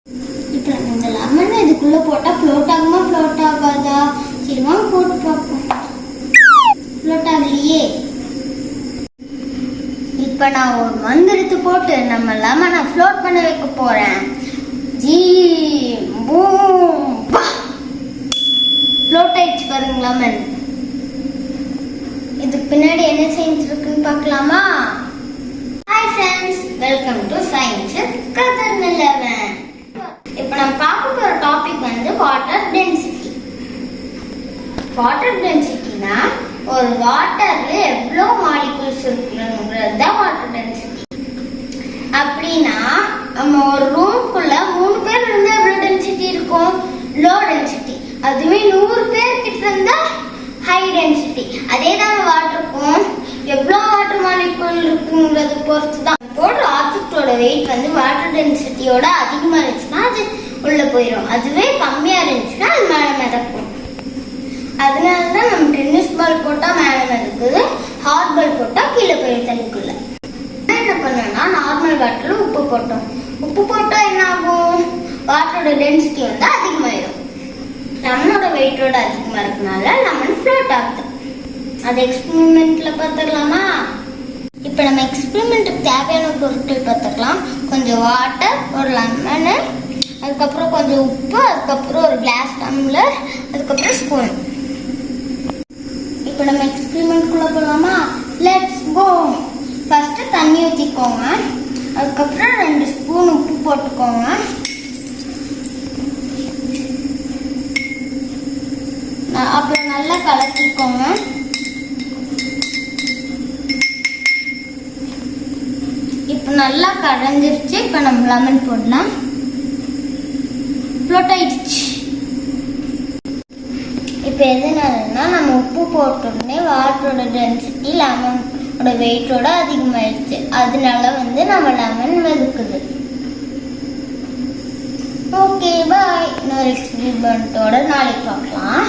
இப்போ இந்த லெமன் இதுக்குள்ள போட்டா ஃப்ளோட் ஆகுமா ஃப்ளோட் ஆகாதா? சரி வாங்க போட்டு பார்ப்போம். ஃப்ளோட் ஆகலையே. இப்போ நான் ஒரு மந்திரத்தை போட்டு நம்ம லெமனை ஃப்ளோட் பண்ண வைக்க போறேன். ஜீ பூம் ஃப்ளோட் ஆயிடுச்சு பாருங்க லெமன். இதுக்கு பின்னாடி என்ன சயின்ஸ் இருக்குன்னு பார்க்கலாமா? Hi friends, welcome to science கதர் 11. இப்போ நம்ம பார்க்க போற டாபிக் வந்து வாட்டர் டென்சிட்டி. வாட்டர் டென்சிட்டினா ஒரு வாட்டர்ல எவ்வளவு மாலிகூல்ஸ் இருக்குங்கிறது தான் வாட்டர் டென்சிட்டி. அப்படின்னா நம்ம ஒரு ரூம்குள்ள 3 பேர் இருந்தா எவ்வளவு டென்சிட்டி இருக்கும்? Low density. அதுவே 100 பேர் கிட்ட இருந்தா ஹை டென்சிட்டி. அதே தான் வாட்டருக்கும் எவ்வளவு வாட்டர் மாலிகூல் இருக்குங்கிறது பொறுத்து தான். போடுற ஆப்ஜெக்டோட வெயிட் வந்து வாட்டர் டென்சிட்டியோட அதிகமா இருந்துச்சுன்னா அது உள்ள போயிடும். அதுவே கம்மியா இருந்துச்சுன்னா அது மேல மிதக்கும். அதனாலதான் நம்ம டென்னிஸ் பால் போட்டா மேல மிதக்குது, ஹாட் பால் போட்டா கீழே போயிடும் தண்ணிக்குள்ள. என்ன பண்ணோம்னா நார்மல் வாட்டர்ல உப்பு போட்டோம். உப்பு போட்டா என்ன ஆகும்? வாட்டரோட டென்சிட்டி வந்து அதிகமாயிடும். லெமனோட வெயிட்டோட அதிகமா இருக்கனால லெமன் ஃப்ளோட் ஆகுது. அது எக்ஸ்பெரிமெண்ட்ல பார்த்துக்கலாமா? இப்போ நம்ம எக்ஸ்பெரிமெண்ட்டுக்கு தேவையான பொருட்கள் பார்த்துக்கலாம். கொஞ்சம் வாட்டர், ஒரு லெமனு, அதுக்கப்புறம் கொஞ்சம் உப்பு, அதுக்கப்புறம் ஒரு கிளாஸ் டம்ளர், அதுக்கப்புறம் ஸ்பூன். இப்போ நம்ம எக்ஸ்பெரிமெண்ட்குள்ள போகலாமா? Let's go. ஃபர்ஸ்ட் தண்ணி ஊற்றிக்கோங்க. அதுக்கப்புறம் 2 ஸ்பூன் உப்பு போட்டுக்கோங்க. அப்புறம் நல்லா கலக்கிக்கோங்க. இப்போ நல்லா கரைஞ்சிருச்சு. இப்போ நம்ம லெமன் போடலாம். ஃப்ளோட் ஆயிடுச்சு. இப்போ எதனாலன்னா நம்ம உப்பு போட்டோடனே வாட்டரோட டென்சிட்டி லெமனோட வெயிட்டோட அதிகமாயிடுச்சு. அதனால வந்து நம்ம லெமன் வெதுக்குது. Okay bye. இன்னொரு எக்ஸ்பெரிமெண்ட்டோட நாளைக்கு பார்க்கலாம்.